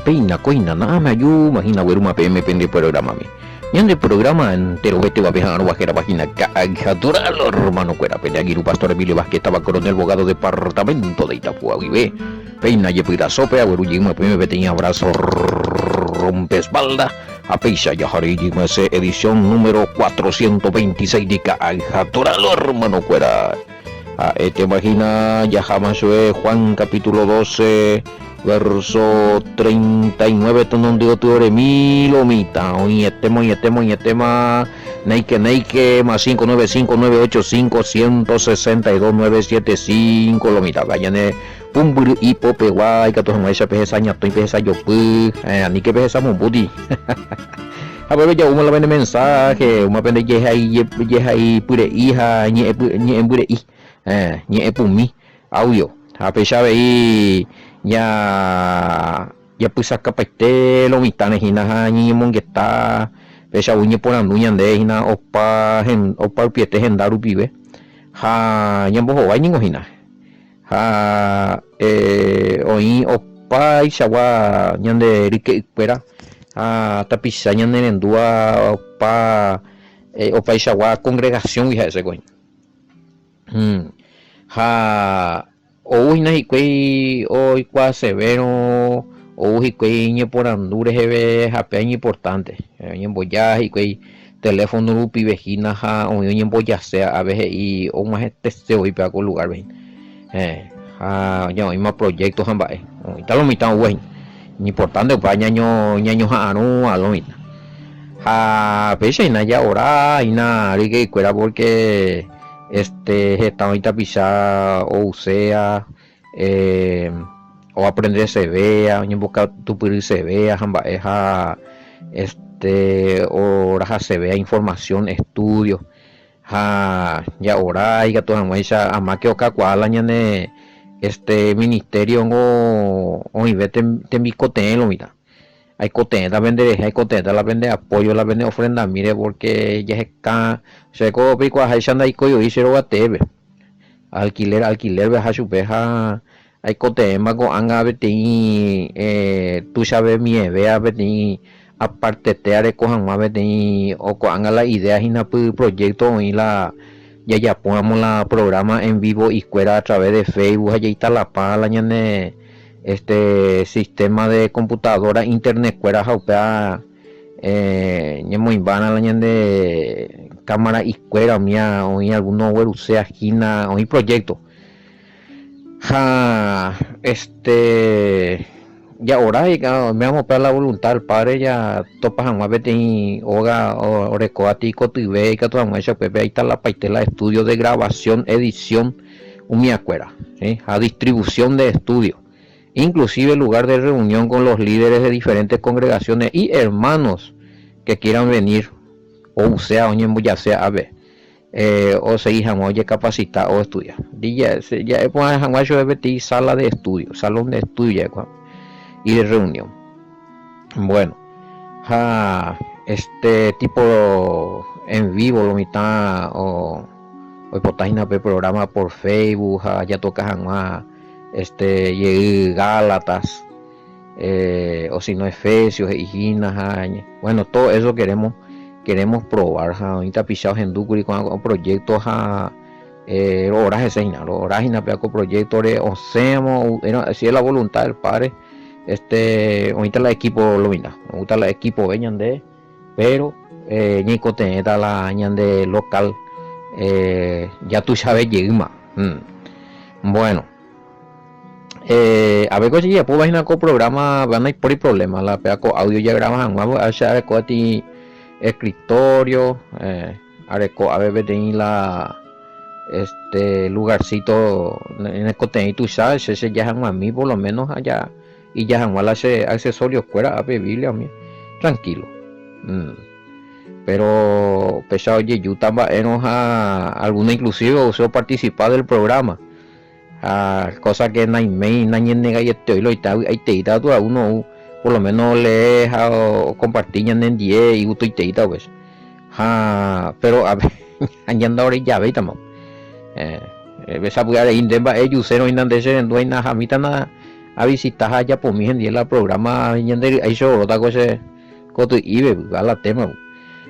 Peina, coina, nada me ayuda, imagina, ver una PM pende programa mi. Yande programa entero vete va viajando bajera página natural hermano cuera pende aquí pastor Emilio Vázquez estaba coronel abogado departamento de Itapúa vive. Peina yepira sope a verujima PM tenía abrazo rompe espalda. A Peisa Yahari edición número 426 de natural hermano cuera. Te imagina ya jamás Juan capítulo 12 verso 39 donde otro milomita oye tema neike más 595985162 lomita vayan pumbur y pope guay que todos me esa pesa ñato y pesa yo ni que pesa mumbudi a ver ya uno la vende mensaje una vende yeha y pure hija ni pure ni epumi audio a pesar de ya pues acá paite lo mitane hina ni mongeta pesa uñe por anduñan de hina opa piete hendaru pibe ha nyambo ho ni hina ha oi opa isawa nyande rike espera tapi nyande nendua opa isawa congregación hija ese coño ha o hina hikwei o ikwa severo o hikwei nye por andure hebe hape importante nyembo ya hikwei teléfono rupi vejina ha o nyembo ya sea a veces y o más este se hoy para con lugar ven ha ya hay más proyectos hamba está lo mitad güey importante para ñaño ha anu a lo mitad ha pese ina ya ora ina rike cuera porque está ahorita pisar o sea o aprender se vea o buscar tu se vea o raja se vea información estudio ya ahora y que todas esa ama que oca cual añade ministerio o y vete mi cote lo mira hay cote la vende hay cote la vende apoyo la vende ofrenda mire porque ya se copia cuando hay shanda y coyo y se lo batebe alquiler veja su peja hay cote más con anga beti tú sabes mi vea beti aparte te haré cojan más beti o con anga la idea y na proyecto y la ya ponemos la programa en vivo y fuera a través de Facebook allá está la pala ñane sistema de computadora internet fuera jaupea muy vana la ñande cámara y fuera mía o alguno güero sea gina o proyecto ya ahora me vamos para la voluntad del padre ya topas a más vete oga o recoati cotibe y que toda mucha pues ahí está la paitela de estudio de grabación edición umiacuera a distribución de estudio inclusive lugar de reunión con los líderes de diferentes congregaciones y hermanos que quieran venir o sea ya sea a ver o se hija oye capacita o estudia ya pues de sala de estudio salón de estudio y de reunión bueno tipo en vivo lo mitad o por página de programa por Facebook ya tocas Gálatas o si no Efesios Higinas bueno todo eso queremos probar ahorita pisados en Ducuri con proyectos horas con proyectos o seamos si es la voluntad del padre ahorita la equipo lo mira ahorita la equipo venían de pero ni coteneta la añan de local ya tú sabes llegma bueno a ver coche ya pues vaina con programa van a ir por el problema la pega con audio ya graban vamos a hacer ti escritorio areco a ver de la lugarcito en el contenido tú sabes ese ya a mí por lo menos allá y ya igual hace accesorios fuera a Biblia a mí tranquilo pero pesado oye yo también alguna inclusive o sea participar del programa cosa que nadie nega y lo ahí te da a uno por lo menos le o compartir en 10 y gusto y te da pues pero a ver andando ahora ya ve también esa puede indemba ellos cero inandese no hay nada mitad nada a visitar allá por mi en la programa yende ahí yo otra cosa coto ibe a la tema.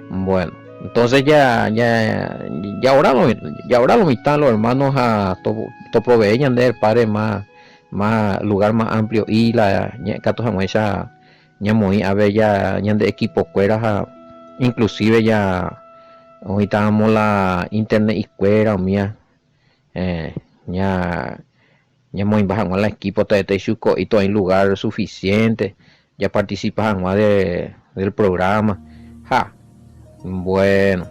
Bueno, entonces ya ahora lo mitad los hermanos a to proveían del padre más lugar más amplio y la catos esa ñamoy a ver ya de equipo cuera inclusive ya ahorita damos la internet y cuera mía ya muy bajan la equipo de Chuco y todo hay lugar suficiente ya participan más del programa ja bueno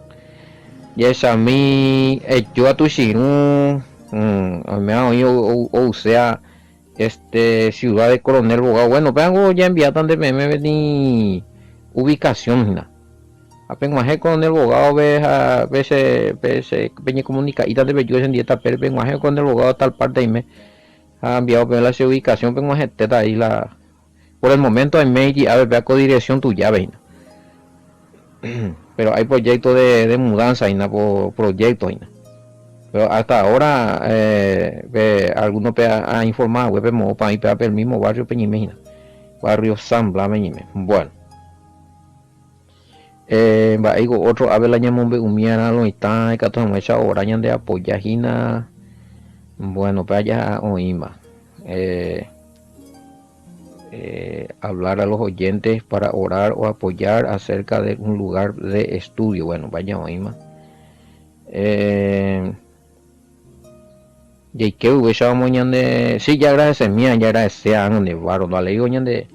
y esa a mí yo a tu shiru me ha oído o sea ciudad de Coronel Bogado bueno vengo ya enviado de me ni ubicación ¿no? Apenas Coronel Bogado ve a veces peña comunica y tanto yo en dieta pero vengo con el Bogado tal parte y me ha enviado la ubicación vengo a ahí la por el momento en Meiji a ver vea con dirección tu llave ¿no? Pero hay proyectos de mudanza y por proyectos ¿no? Pero hasta ahora algunos ha informado web para ir para el mismo barrio Peñimena barrio San Blas Peñimena bueno digo otro a ver la llamamos umiana lo está que todos esa hora de apoyajina bueno para allá oíma hablar a los oyentes para orar o apoyar acerca de un lugar de estudio bueno vaya oíma y que hubiese mañana de sí ya agradece mía ya agradece a donde varo lo alegro de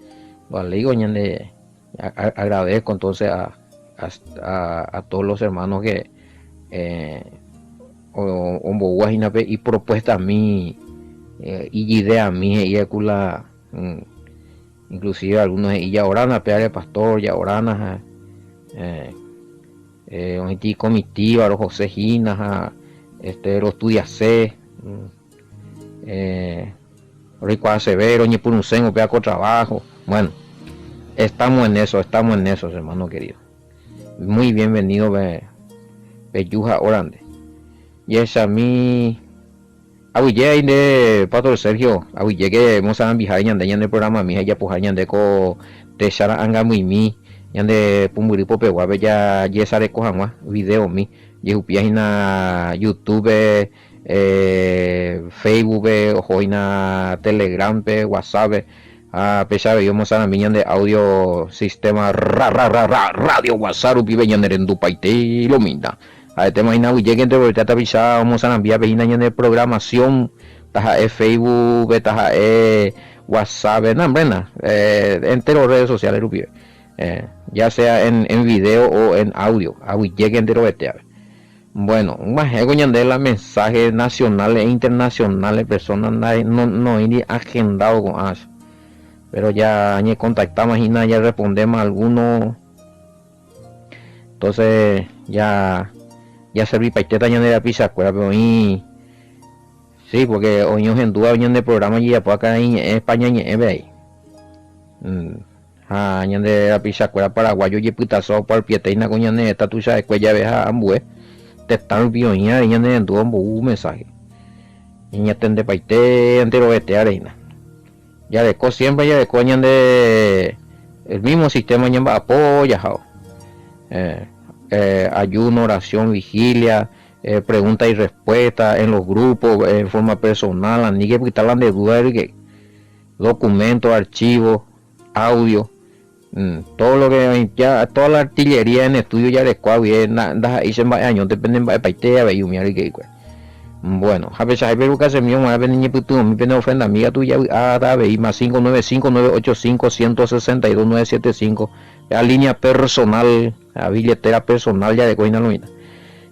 agradezco entonces a todos los hermanos que y propuesta a mí y idea a mí y la inclusive algunos y ya orana pear el pastor ya orana comitiva los José Gina los estudiase Rico Acevero ni por un sengo pea con trabajo bueno estamos en eso hermano querido muy bienvenido Yuja Orande y es a mí abuye de Pastor Sergio abuye que mosan bijañan de el programa mi ya pujañan de co de Sara anga muy mi de Pumuripo Peguabe ya sale cojan video mi y página YouTube Facebook o Telegram WhatsApp a pesar de yo mosan miñan de audio sistema radio WhatsApp vive en Dupaite lo minda a tema ina uye entre ahorita bisa mosan enviar página de programación taja Facebook taja WhatsApp nambrena entero redes sociales rupibe ya sea en video o en audio llegue entero bueno más de los mensajes nacionales e internacionales personas no hay agendado con eso pero ya ni contactamos y ya respondemos a algunos entonces ya serví para esta de la pizza pero y sí porque hoy en duda venían de programa y ya por acá en España y en ahí de la pizza paraguayo y putazo por pieteina con ñane esta tuya de cuella veja ambue te están vioña y ñane en un mensaje y ya tende paite entero arena ya de co siempre ya de coñan de el mismo sistema ya apoya ayuno oración vigilia pregunta y respuesta en los grupos en forma personal ni que quitarla de duda que documentos archivos audio todo lo que ya toda la artillería en estudio ya de cual ahí se va años dependen de paite a yumiar y que bueno a veces hay perucas se mío a ver ni puto mi pena ofrenda amiga tuya a ver más 595-985-162-975 la línea personal la billetera personal ya de coina lumina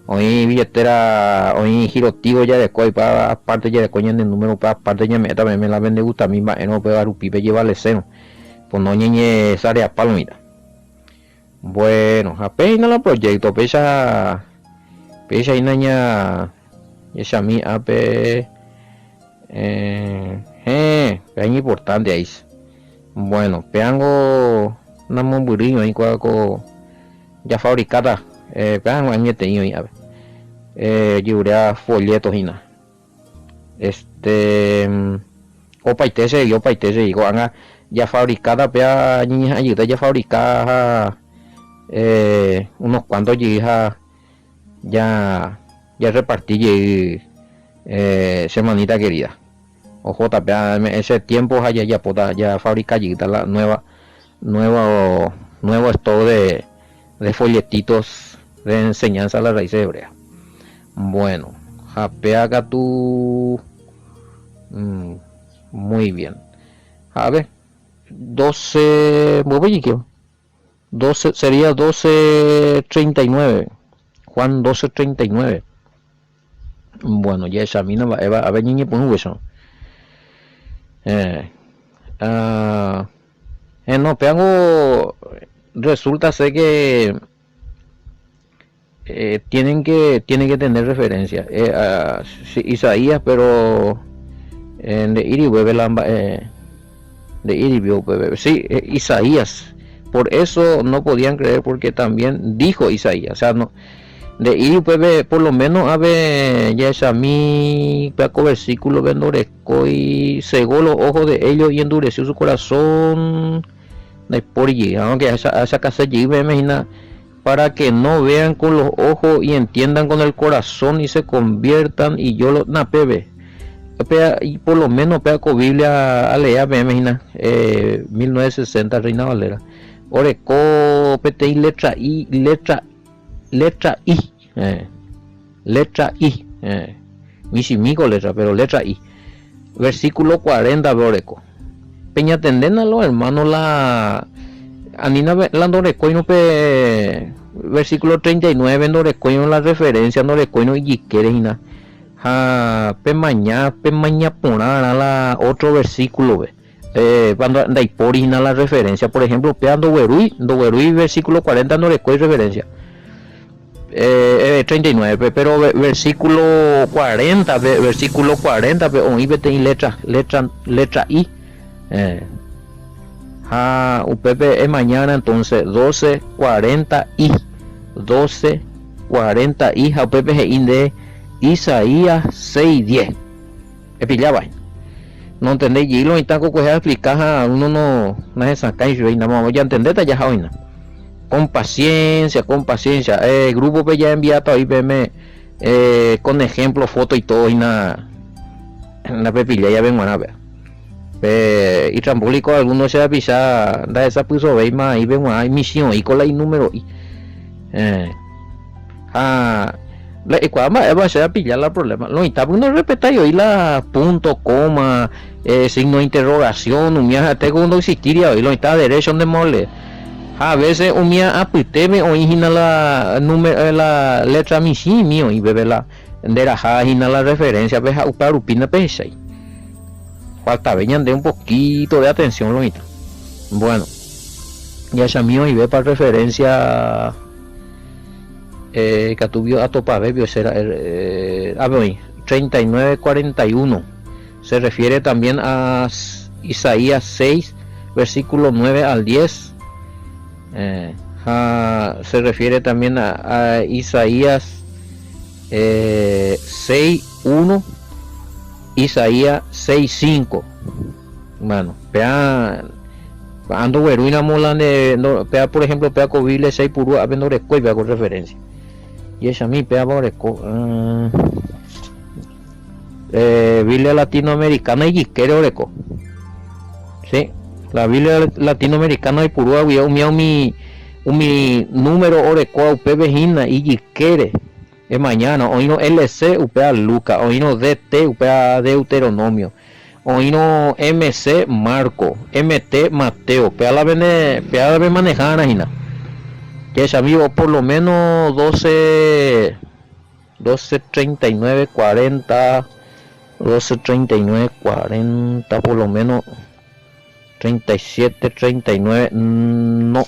hoy billetera hoy girotivo ya de coi para aparte ya de coña en el número para aparte ya me la vende gusta misma no puede dar un pipe llevarle seno pues no ñeñe sale a palomita bueno apenas el proyecto pesa y naña esa mi ape es importante ahí bueno peango una momburinho ahí cuaco ya fabricada peango en este niño ya yo folletos y nada o paite se digo anga ya fabricada pea niña ayuda ya fabricada unos cuantos ya ya repartí semanita querida. Ojo, tapia ese tiempo ya pueda ya fabrica la nuevo stock de folletitos de enseñanza a las raíces hebreas. Bueno, japea tu muy bien. A ver, 12 12 sería 12:39. Juan 12:39. Bueno, ya esa mina va a ver niña por un hueso. No, pero resulta ser que tienen que tener referencia. Sí, Isaías, pero de Iri de Iri sí, Isaías. Por eso no podían creer, porque también dijo Isaías. O sea, no. De Iri por lo menos a ver ya es a mí paco versículo vendoresco y cegó los ojos de ellos y endureció su corazón de por allí, aunque esa casa allí me imagina, para que no vean con los ojos y entiendan con el corazón y se conviertan y yo lo napebe y por lo menos peaco Biblia a leer me imagina 1960 Reina Valera oreco pete y letra I letra I misimico letra, pero letra I, versículo 40 oreco peña tendena los hermanos la anina la noreco y no versículo 39 noreco y no la referencia noreco y no y querina pemaña ponara la otro versículo cuando andai por la referencia, por ejemplo peando Werui versículo 40 noreco y referencia 39, pero versículo 40 oíbete en letra I upepe es mañana entonces 12:40 I upepe de Isaías 6:10 pillaba no entendéis y lo intento coger a explicar uno no se saca y nada ya entendete ya hoy con paciencia el grupo pues ya enviado ahí con ejemplo foto y todo y nada la pepilla ya ven a ver y trambólico algunos se avisa da esa puso veis más y ven hay misión y con la número y cuando va a pillar el problema lo está uno respeta y la punto coma signo de interrogación un día tengo uno existiría hoy lo está derecho de mole a veces un día apiteme original la letra misi mío y bebe la de la referencia pues a upar upina pensei falta veñan de un poquito de atención lo está bueno ya ya mío y ve para referencia que tuvo a topabebio será 39:41 se refiere también a Isaías 6 versículo 9 al 10 se refiere también a Isaías 6:1 Isaías 6:5 bueno pea ando veruina mola de no, pea por ejemplo pea cobile 6 puru habiendo recuerda con referencia y esa mi pea por Biblia latinoamericana y quiero reco sí la Biblia latinoamericana y puru había mi número oreco upe vejina y quiere es mañana hoy no LC upea Lucas hoy no DT upea Deuteronomio hoy no MC Marco MT Mateo pea la manejar ajina que es amigo por lo menos 12:39:40 12:39:40 por lo menos 37:39 no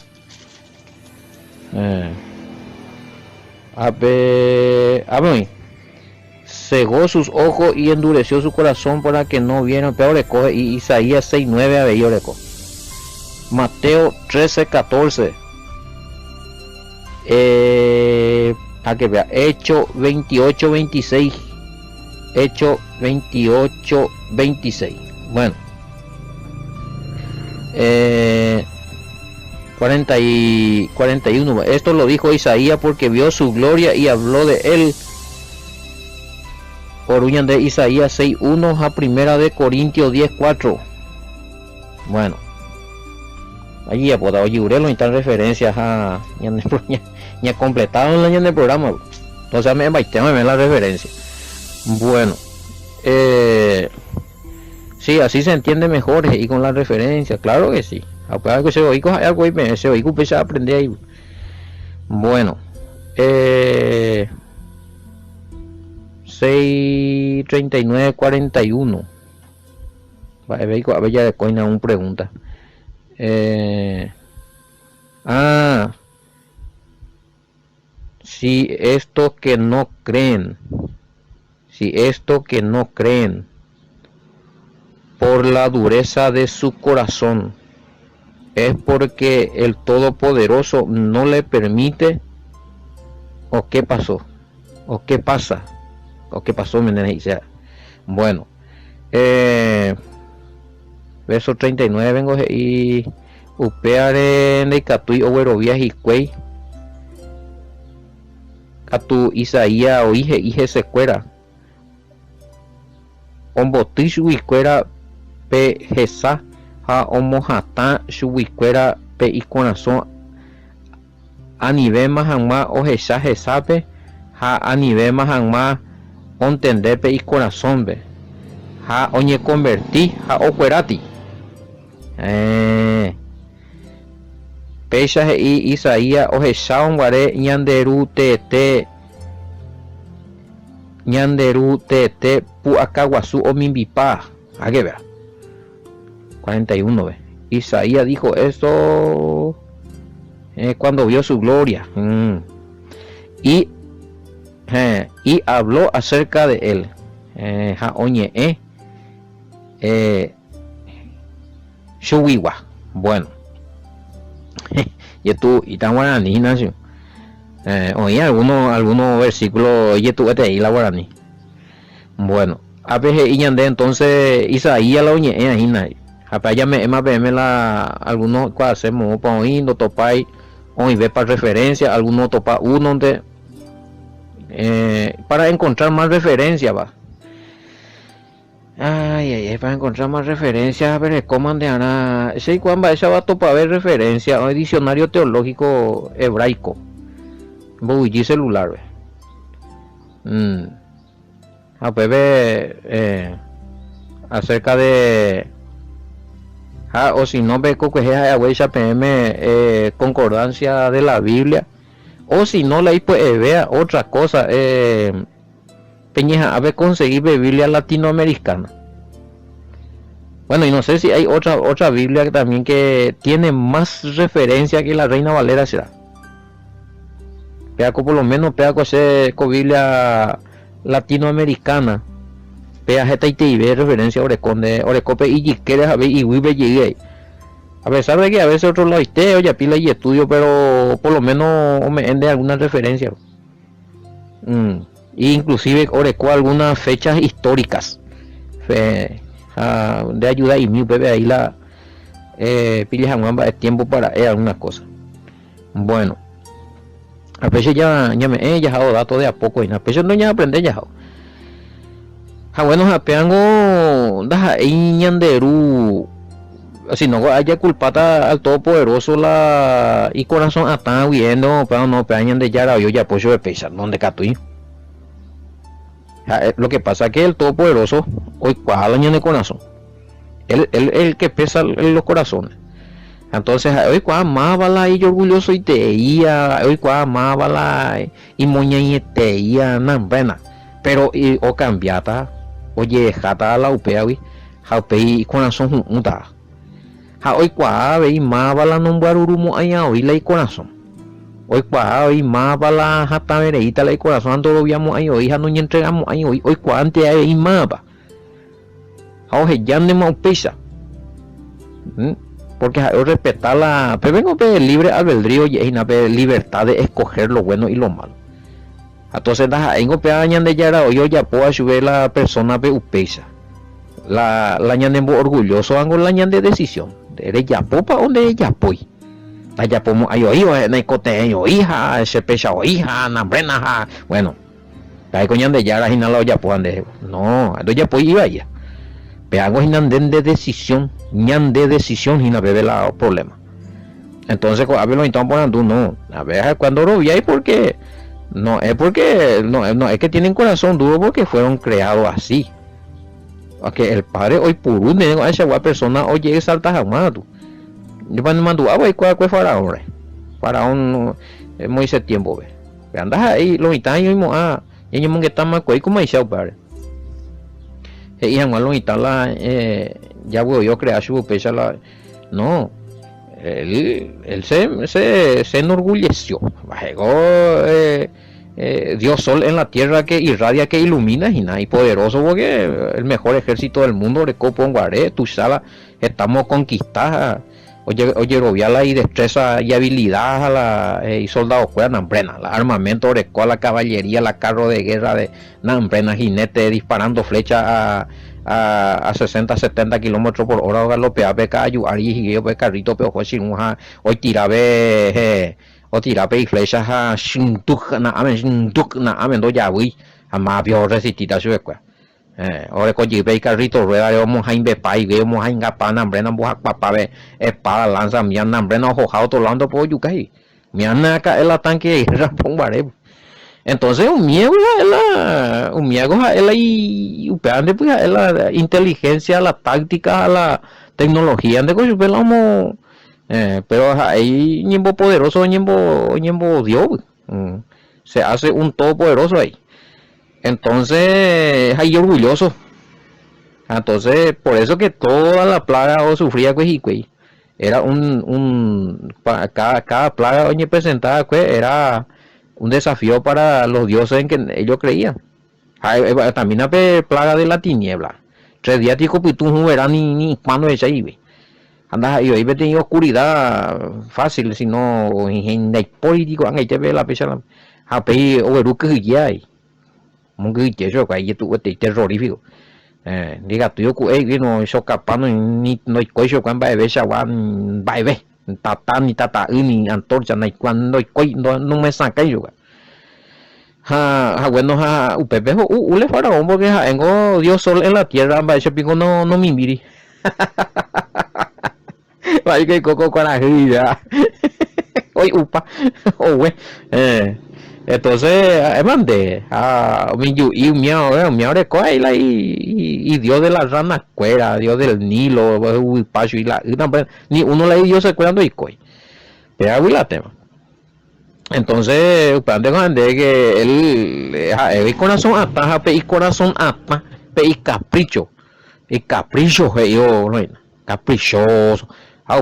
a ver cegó sus ojos y endureció su corazón para que no vieran peor recoge y Isaías 6:9 a ver Mateo 13:14 a que vea Hecho 28:26 Hecho 28:26 bueno 41. Esto lo dijo Isaías porque vio su gloria y habló de él. Oruñan de Isaías 6.1 a primera de Corintios 10.4. Bueno, allí ya puedo oír lo están referencias a ya completaron el año del programa. Entonces me ven la referencia. Bueno, sí, así se entiende mejor y con la referencia, claro que sí. Aunque que se oigo algo y me se oigo empezar a aprender ahí. Bueno, 6:39:41. A ver ya de coina un pregunta. Si esto que no creen por la dureza de su corazón es porque el Todopoderoso no le permite, o qué pasó, o qué pasa, o qué pasó, bueno, verso 39 vengo y upeare de catui overovías y cuey a tu Isaías o hije secuera ombotis huicuera pe jesa ha omojata shuicuera pe y corazón a nivel más ama o jesa jesape ha a nivel más ama entender pe y corazón be ha oñe convertí ha operati Pesha y Isaías o Jeshaon guare ñanderu tete pu akaguasu o mimbipa. ¿A qué ver? 41 ve. Isaías dijo esto cuando vio su gloria. Y habló acerca de él. Shuwiwa. Bueno. Y tú y tan guaraní Ignacio. Oí algunos versículos y tú ahí la guaraní. Bueno, a veces y entonces Isaías la oñe ahí. Apa ya me la algunos cuando hacemos para oír no topáis hoy ve para referencia algunos topa uno donde para encontrar más referencia va. Para encontrar más referencias, a ver cómo andará. Ese cuando esa va a topar ver referencia a un diccionario teológico hebraico. Bulli celular. A ver acerca de o si no ve que es PM concordancia de la Biblia, o si no la pues vea otra cosa. Peñeja, a ver conseguir Biblia latinoamericana. Bueno, y no sé si hay otra Biblia que también que tiene más referencia que la Reina Valera será. Peaco por lo menos peaco ese Biblia latinoamericana. Pea jeta y te ve referencia orecope y quieres a ver y vive llegué. A pesar de que a veces otro lo o ya pila y estudio, pero por lo menos me ende alguna referencia. Inclusive orecó algunas fechas históricas de ayuda y mi bebé ahí la pilla es tiempo para algunas cosas. Bueno, a veces ya me dejado datos de a poco y a veces no ya aprender ya bueno japeango da ñanderu si no haya culpata al Todopoderoso la y corazón está viendo pero no peañan de ya yo ya apoyo de pesar donde catui. Lo que pasa es que el Todopoderoso hoy cuál año de corazón el que pesa los corazones. Entonces hoy cuál más bala y orgulloso y te ia hoy cuál más bala y moña y te ia nan pena pero o cambiata oye jata la upea hoy y corazón junta hoy cuál ve más bala no barurumo allá hoy la y corazón. Hoy hoy más para hasta vereita la corazón todo lo viamos ahí hoy ya no entregamos ahí hoy cuánto hay más pa hoy ya no más pesa porque hay respetar la pero vengo de libre albedrío y hay una libertad de escoger lo bueno y lo malo. Entonces tengo peañan de yara hoy ya puedo subir la persona pe upesa la ñan de orgulloso hago la ñan de decisión eres yapopa donde yapoy la yapomo ayo iba na cote yo hija se pecha o hija na brena bueno la coñan de ya la hina lo yapo ande no ando yapoy iba ya pero hago hinan de decisión ñan de decisión hina bebe la problema. Entonces a ver lo están poniendo no a ver cuando lo vi ahí porque no es es que tienen corazón duro porque fueron creados así. Que el padre hoy por un nego a esa persona oye salta jamás tú yo cuando mando agua y cuál faraón muy ese tiempo ve andas ahí lo están yo mismo y yo que está más cuál como dice el padre y en lo está la ya voy yo crear su pecha la no él se enorgulleció bajó Dios sol en la tierra que irradia, que ilumina y poderoso porque el mejor ejército del mundo de Coponguaré, tu sala, estamos conquistadas, oye roviala y destreza y habilidad a la y soldados juegan Nambrena, la armamento de la caballería, la carro de guerra de Nambrena, jinete disparando flechas a 60-70 kilómetros por hora galopear beca ayudar y yo carrito pero hoy tirabe o tirape y flechas a shintuk na amen do ya voy a más vio resistir a su escuela ahora con jipe y carrito rueda vamos a invepai vemos a ingapar nambrena vamos a papá espada lanza mi nambrena ojado tolando por yucay mi anaca el tanque rapongare entonces un miedo es la y upande pues la inteligencia, la táctica, la tecnología de cosas pelamos pero ahí ñembo poderoso ñembo Dios se hace un todopoderoso ahí entonces ahí orgulloso entonces por eso que toda la plaga o sufría pues era cada plaga oye presentada pues era un desafío para los dioses en que ellos creían también la plaga de la tiniebla 3 días tico pitun verá ni cuando es ahí andas ahí he tenido oscuridad fácil sino en el político han hecho la pecha a pedir o el que ya hay un que eso que hay tu terrorífico diga tú yo que no eso capaz no hay coiso cuando va a ver chaguán va a ver ni tata ni antorcha no hay no me saca yo bueno upepe le faraón porque tengo Dios sol en la tierra va ese pico no me miri vaya que coco con la vida hoy upa entonces mande y miau de coila y Dios de la rana cuera Dios del Nilo pacho y la ni uno le dio se cuerando y coi pero la tema entonces plan de que el corazón ata y corazón ata y capricho yo caprichoso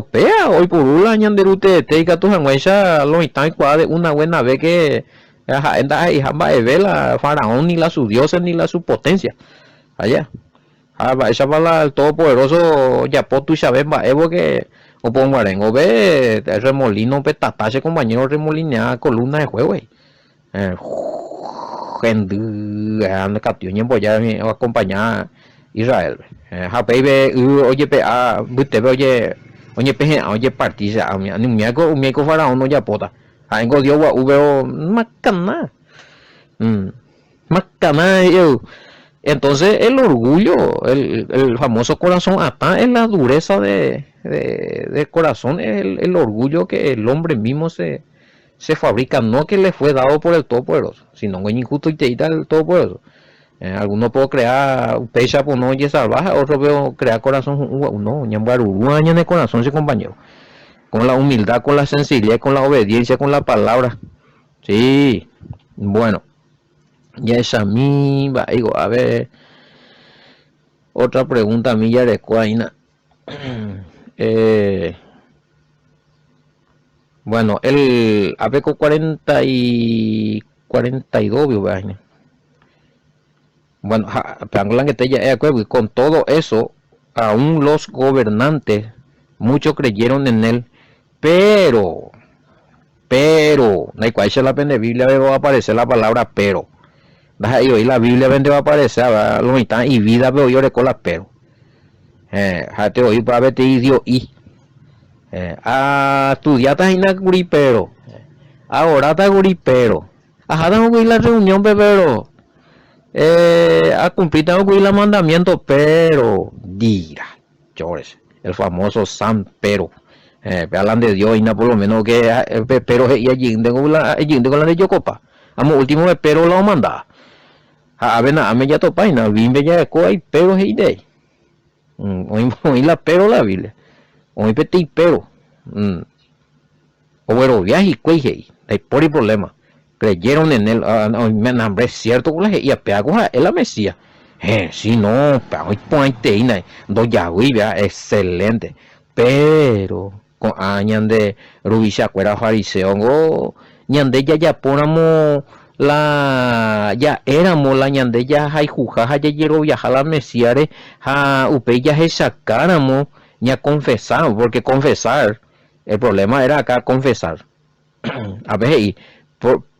pea hoy por un año de rute te que tu janguecha lo están cuadre una buena vez que anda y jamba de vela faraón ni la su dioses ni la su potencia allá esa para el todopoderoso ya por tu sabes va evo que o pongo arengo ve el remolino petatache compañero remolinea columna de juego gente anda captio en boya acompañar Israel oye oye peje oye partida a mi miego faraón no ya pota aingo dio wa veo macana yo entonces el orgullo el famoso corazón ata es la dureza de corazón es el orgullo que el hombre mismo se fabrica no que le fue dado por el todopoderoso sino que injusto y te da el todopoderoso algunos puedo crear pecha por no oye salvaje otro veo crear corazón no ñambaruruaña de corazón sí compañero con la humildad con la sencillez con la obediencia con la palabra sí bueno ya esa misma digo a ver otra pregunta mía de Cuaina bueno el APECO 40 y 42 vaina bueno que te ya con todo eso aún los gobernantes muchos creyeron en él pero no hay cual se la pende Biblia va a aparecer la palabra pero y hoy la Biblia va a aparecer lo mitad y vida veo yo con la pero jate hoy para verte y Dios y A estudiatas y na pero ahora está pero ajá tengo que ir a la reunión pero a cumplir tengo que ir al mandamiento pero dirá chores el famoso San pero hablan de Dios y na por lo menos que pero y allí tengo la de Yocopa amo último de pero lo manda a ver nada me ya topa y na bimbe ya de coi pero hey de hoy la pero la Biblia hoy peti pero o bueno viaje y cuije hay por el problema creyeron en él me nombré cierto y a peago es la Mesías si no hoy ponte ina do ya excelente pero con añan de rubisha cuera fariseo o ñande ya ponamos la ya éramos la ñande ya hay jujaja ya llegó viajar la Mesías a upe ya se sacáramos ya confesamos porque confesar el problema era acá confesar a ver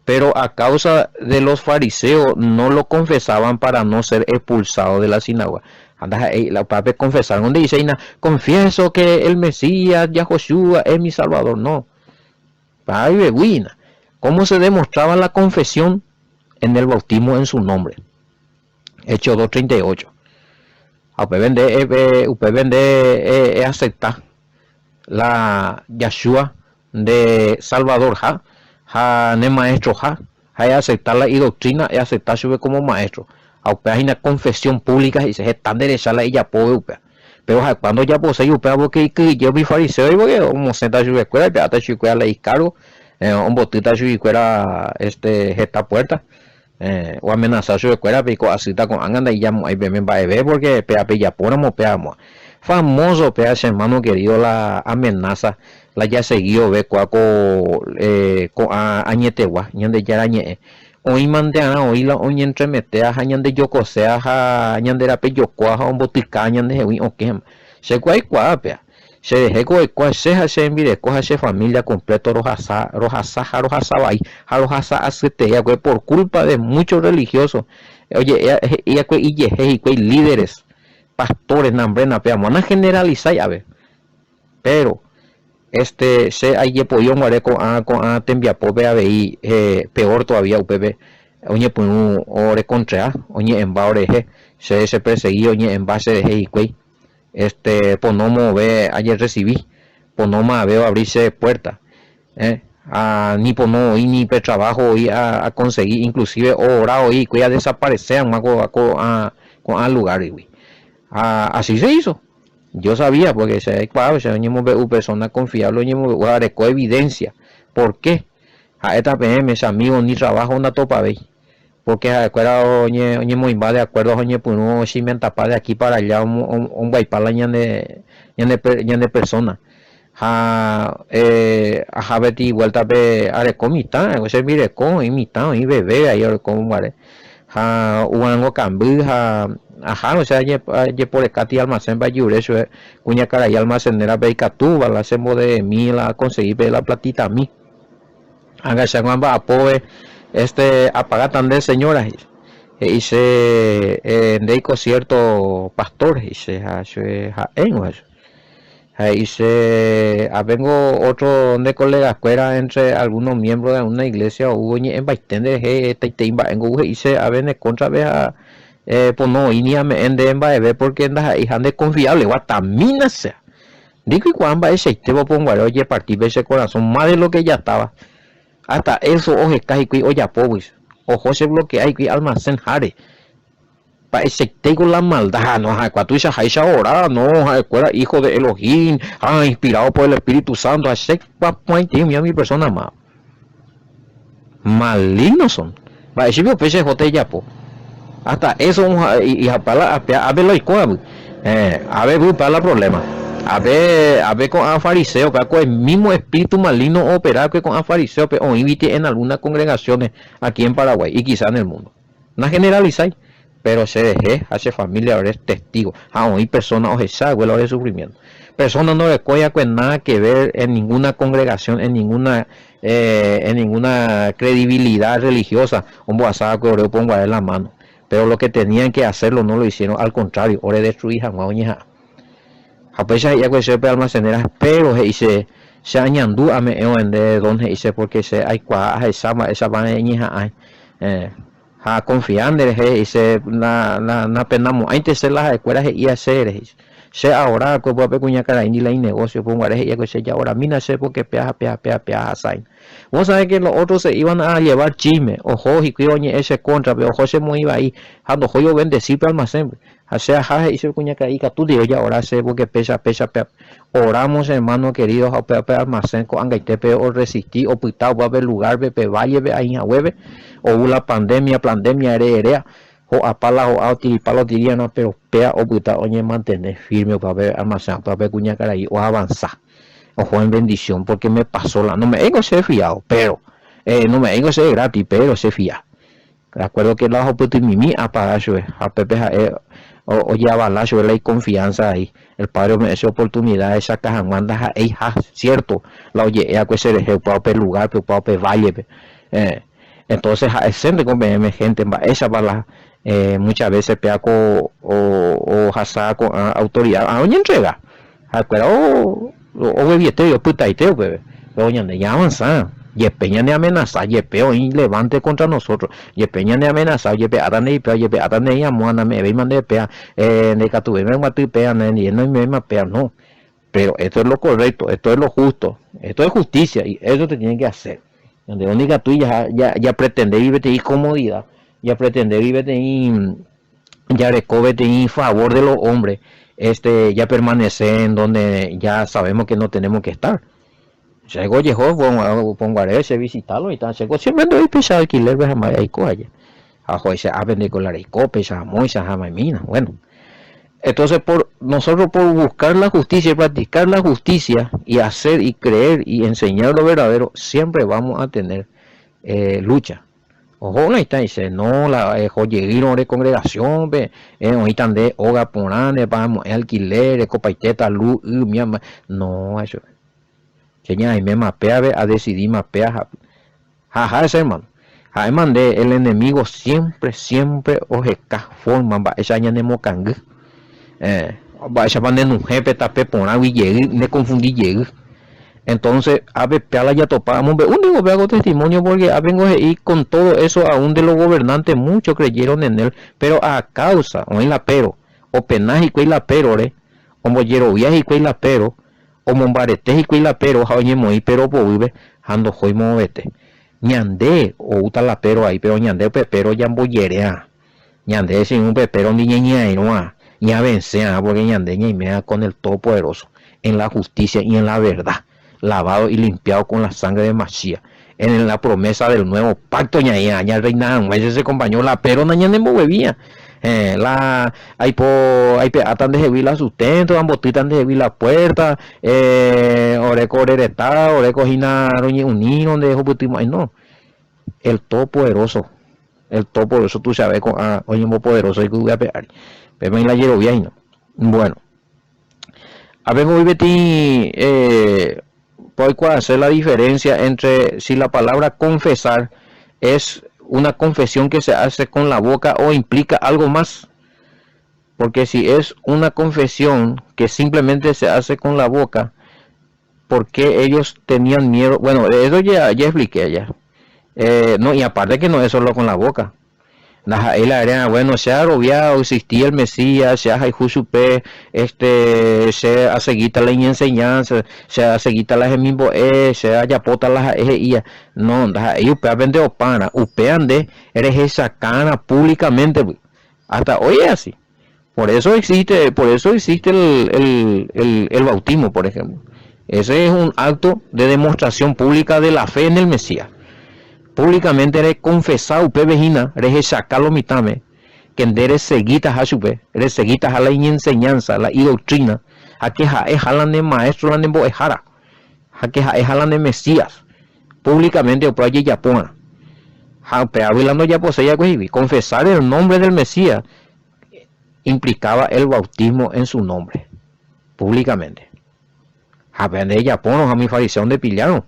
pero a causa de los fariseos no lo confesaban para no ser expulsados de la sinagoga. Anda, la pape confesar donde dice, confieso que el Mesías, Yahoshua, es mi Salvador. No. Ay, beguina. ¿Cómo se demostraba la confesión? En el bautismo en su nombre. Hechos 2:38. Usted vende aceptar la Yahshua de Salvador, ne maestro hay aceptar la doctrina y aceptar sube como maestro hay una confesión pública y se están derecha la ella pobre pero cuando ya posee porque yo mi fariseo y porque como senta su escuela ya te su escuela y cargo un botita su escuela esta puerta o amenazar su escuela pico así está con anda y ya ahí me va a ver porque pea ya ponemos peamos famoso pea hermano querido la amenaza la ya seguido ve cuaco con añetegua ñande ya añe hoy mandeana hoy la hoy entremete a ñande yo cosea a ñande la pe yo cuaja un botica ñande hoy o que se cuai cuapea se deje coi cual se envide coja se familia completo rojasa bai rojasa acete ya por culpa de muchos religiosos oye ella y líderes pastores nambrena pea van a generalizar a ver pero se hay pollo muere con a tembia pobre ahí peor todavía UPB oye pues ore contra oye en ba oreje se perseguí oye en base de hey ponomo ve ayer recibí ponoma veo abrirse puerta ni pono y ni pe trabajo y a conseguir inclusive orado y que ya desaparecer con a lugar y así se hizo. Yo sabía porque se persona confiable con evidencia. ¿Por qué? A esta PM ese amigo ni trabajo una topa ve. Porque acuerdo oye muy de acuerdo oye pues no si me tapa de aquí para allá un guaypala de persona. A Betty vuelta a arecomita, o sea mire con imitado y bebé ayer como vale. Uango cambi ajá, o sea, por el cati almacén va a eso cuña cara y almacenera beicatuba la hacemos de mí la conseguí la platita a mí haga se va a poder apagar tan de señoras hice deico cierto pastor hice hice vengo otro de colegas fuera entre algunos miembros de una iglesia hubo en baitende hice a ver contra vea pues no y ni a me en porque andas hija de confiable guatamina sea digo y cuando ese te voy a poner oye partir ese corazón más de lo que ya estaba hasta eso oje casi que oye pues ojo se bloquea y almacén jare para ese tengo la maldad no cuando tú dices ahora no escuela hijo de Elohim inspirado por el Espíritu Santo ese mi persona más malignos son para ese vio pese jote ya po hasta eso y a ver a ver para el problema a ver con a fariseo con el mismo espíritu maligno operar que con a fariseo o invite en algunas congregaciones aquí en Paraguay y quizá en el mundo no generalizáis pero se deje hace familia ahora es testigo hay personas o esa huele de sufrimiento personas no le coya con nada que ver en ninguna congregación en ninguna credibilidad religiosa un boazada que oreo pongo a él la mano pero lo que tenían que hacerlo no lo hicieron al contrario ore destruir apecha ya que se almacenera pero se añandu a me de donde se porque se hay cua esa van a ha confiando se na penamo antes se las escuelas y hacer se ahora que puede cuña cara ni la negocio pongo ya que se ya ahora mina se porque pea sain vos sabés que los otros se iban a llevar chisme ojo y que oye ese contra pero ojo se me iba ahí ando joyo bendecir para almacén hacia jaje y se cuña cara y que tú digo ya ahora se porque pesa oramos hermanos queridos a pepe almacén con angaitepe o resistir o pitao va a ver lugar pepe valle ve ahí a hueve o la pandemia herea o a pala o a tiripalo diría no pero pea o puta oye mantener firme para ver almacén para ver cuña cara ahí o avanzar ojo en bendición porque me pasó la no me vengo a ser fiado pero no me vengo a ser gratis pero se fía recuerdo que la oportunidad mimi a pagar a pepe o ya balazo la confianza ahí el padre me esa oportunidad esa caja manda cierto la oye ya que se dejó para lugar para valle entonces es con gente esa bala muchas veces peaco o hasa con autoridad a doña entrega acuerdo o bebieteo puta y teo bebé doña de ya avanza y peña de amenaza y peo y levante contra nosotros y peña de amenaza y pe atane y pe y pe atane ya muana me ve mande pea de catuve me matu pea y no me pea no pero esto es lo correcto esto es lo justo esto es justicia y eso te tienen que hacer donde única tú ya pretende vivir y comodidad ya pretende vivir y ya recóbete en favor de los hombres ya permanece en donde ya sabemos que no tenemos que estar llegó pongo a ese visitarlo y tal siempre doy pesado alquiler ves a ahí coalle a se ha vendido con la recope esa moisa jamamina bueno entonces por nosotros por buscar la justicia y practicar la justicia y hacer y creer y enseñar lo verdadero siempre vamos a tener lucha ojo ahí está dice no la joyeguiro de congregación ahorita de hoga ponane vamos alquiler copaiteta luz no eso señal y me mapea a decidir mapea jaja ese hermano además de el enemigo siempre ojeca forma va esa aña de mocang va esa banda en un jefe tape por agua y llegue me confundí llegue entonces a ver pela ya topamos único veo testimonio porque vengo y con todo eso aún de los gobernantes muchos creyeron en él pero a causa o en la pero o penaje y la pero o mollero viaje y la pero o mombarete y la pero oye moi pero vive ando hoy movete ñande o uta la pero ahí pero ñande pero ya bollerea ñande sin un pepero ni ña ña vencea porque ñande ña y mea con el Todopoderoso en la justicia y en la verdad lavado y limpiado con la sangre de Mashiach en la promesa del nuevo pacto ña reina ese se acompañó la pero ña ne bebía hay atan de jevi la sustento ambotitan de jevi la puerta oreco orereta oreco gina unir donde dejo no el Todopoderoso tú sabes con oye poderoso y que voy a pegar pero en la yerovia y no bueno a ver hoy Betty puedo hacer la diferencia entre si la palabra confesar es una confesión que se hace con la boca o implica algo más porque si es una confesión que simplemente se hace con la boca porque ellos tenían miedo bueno eso ya expliqué ya no y aparte que no es solo con la boca bueno se ha agobiado existía el Mesías se ha jusupe se ha seguido la enseñanza se ha seguido la gemimbo se ha yapota la no ellos vende opana upean de eres esa cana públicamente hasta hoy es así por eso existe el bautismo por ejemplo ese es un acto de demostración pública de la fe en el Mesías públicamente eres confesado pebejina eres sacarlo mitame que eres seguitas a su pe eres seguitas a la enseñanza la doctrina a que es jalan de maestro la nembo ejara a que es jalan de Mesías públicamente o por allí ya pona hablando ya posee confesar el nombre del Mesías implicaba el bautismo en su nombre públicamente aprende ya ponos a mi fariseo de pillaron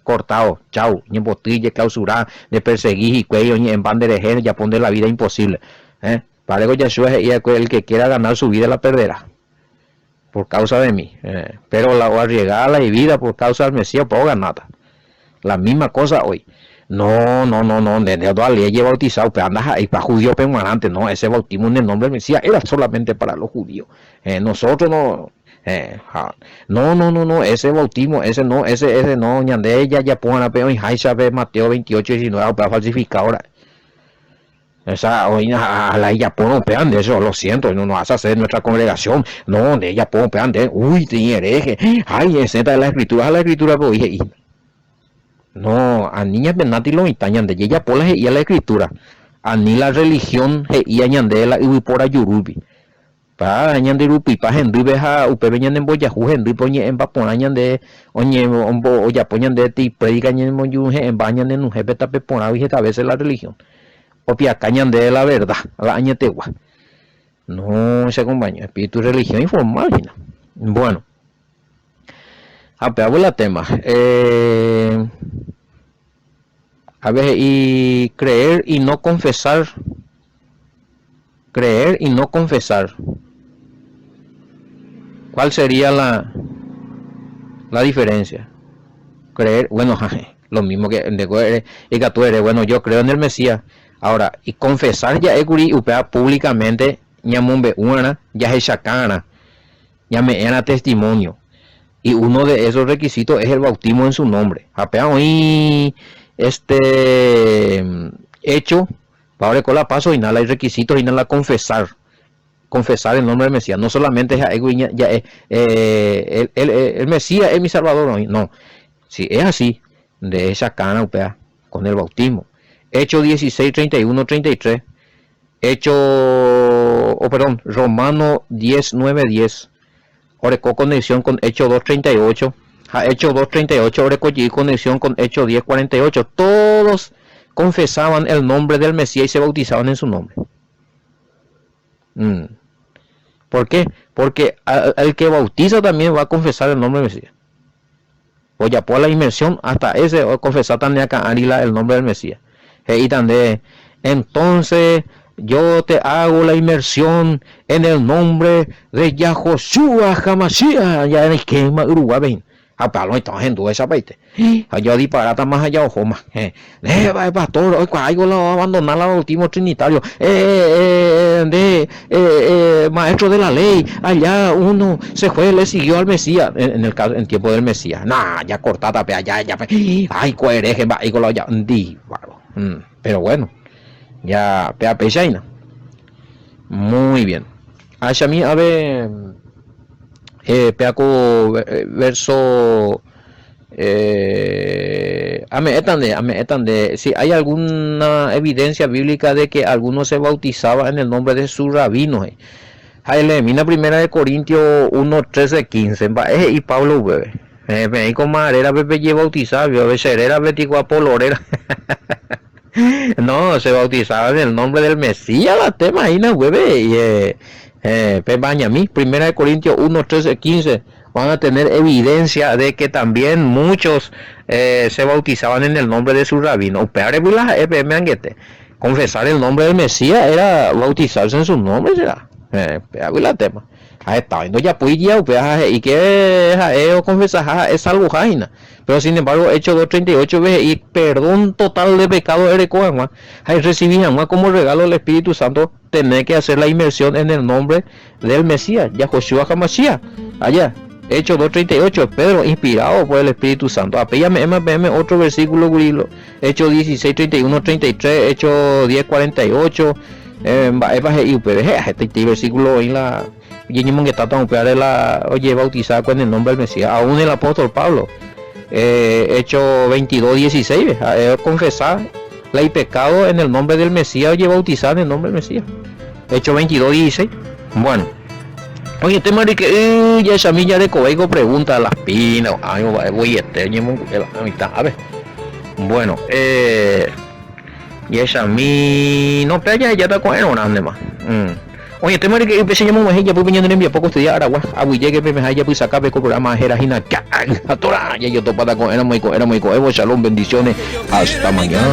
cortado, chao, ni en botilla, clausurada, de perseguir y cuello, ni en banderejer, ya pone la vida imposible. Para que Yahshua es el que quiera ganar su vida la perderá. por causa de mí, pero la arriesgada y vida por causa del Mesías puedo ganar. La misma cosa hoy. No, de toda ley bautizado, pero andas ahí para judíos permanentes, no, ese bautismo en el nombre del Mesías era solamente para los judíos. Nosotros no, no, ese bautismo, ese no, ñande ya pongan a peor y Haisha ve Mateo 28:19 para falsificar ahora. Esa hoy a la ella pone pean de eso, lo siento, no nos hace hacer nuestra congregación, no, de ella pone pean de, uy, te hereje, ay, esa de la escritura, pero dije, no, a niñas benati lo itañan de ella por la escritura, a ni la religión y añande la y por ayurubi. Pa añande rupi pa hendri beja upe beñan en boyahu hendri poñe en vapor añande oñe o ya poñan de ti predican en moyuje en bañan en un jefe tape por a veces la religión. Opia cañan de la verdad, la añetegua. No se acompaña, espíritu religión informal. ¿No? Bueno, apeamos la tema. A ver, y creer y no confesar. Creer y no confesar. ¿Cuál sería la diferencia? Creer, bueno, lo mismo que tú eres, bueno, yo creo en el Mesías. Ahora, y confesar ya es upea públicamente, ñamumbe una, ya es chacana, ya me era testimonio. Y uno de esos requisitos es el bautismo en su nombre. Apea hoy, hecho, ahora con la paso y nada, hay requisitos y nada confesar el nombre del Mesías. No solamente ya el Mesías es mi Salvador, no. Si es así, de esa cana upea con el bautismo. Hechos 16, 31, 33. Romano 10, 9, 10. Oreco conexión con Hechos 2, 38. Hechos 2, 38. Oreco conexión con Hechos 10, 48. Todos confesaban el nombre del Mesías y se bautizaban en su nombre. ¿Por qué? Porque el que bautiza también va a confesar el nombre del Mesías. O ya por la inmersión, hasta ese o confesar también acá el nombre del Mesías. Y también, entonces yo te hago la inmersión en el nombre de Yahoshua Hamashiach, ya en el esquema Uruguay. A palo estamos en duda esa parte. Yo disparata más allá ojo más. Pastor, hoy algo lo abandonar al último trinitario. Maestro de la ley. Allá uno se fue, le siguió al Mesías. En tiempo del Mesías. Nah, ya cortada, ya. Ay, cohereje, va, y lo ya. Pero bueno, ya pea pechaina. Muy bien. Ashami a ver peaco verso ame etande si hay alguna evidencia bíblica de que alguno se bautizaba en el nombre de su rabino. Mina primera de Corintios 1, 13, 15 y Pablo bebe me comadera bebe lleva bautizado becerera betico apolorera. No, se bautizaba en el nombre del Mesías, la tema ahí no hueve y pebaña mí, primera de Corintios 1, 13, 15 van a tener evidencia de que también muchos se bautizaban en el nombre de su rabino. Confesar el nombre del Mesías era bautizarse en su nombre, será. La tema. Ahí está, no ya pues ya y que confesar es algo jaina. Pero sin embargo, Hechos 2:38 veces y perdón total de pecado eres coagua. Ahí recibían como regalo del Espíritu Santo tener que hacer la inmersión en el nombre del Mesías, Yahoshua Hamashiach. Allá, Hechos 2:38, Pedro inspirado por el Espíritu Santo. Apéllame otro versículo, Gurilo. Hechos 16, 31, 33, Hechos 10, 48. Este versículo en la oye bautizado con el nombre del Mesías. Aún el apóstol Pablo. Hecho 22, 16, confesar el pecado en el nombre del Mesías, oye bautizar en el nombre del Mesías. Hecho 22, 16. Bueno, oye, tema de que ya esa milla de Cobeigo pregunta a las pinas, a ver. Bueno, y esa mi no playa ya está con él más. Oye, tema de que empecé a llamar ya pues viniendo en poco estudiar agua, llegue me ya pues sacar pe programa jerajina atora ya yo topada con era muy shalom, bendiciones, hasta mañana.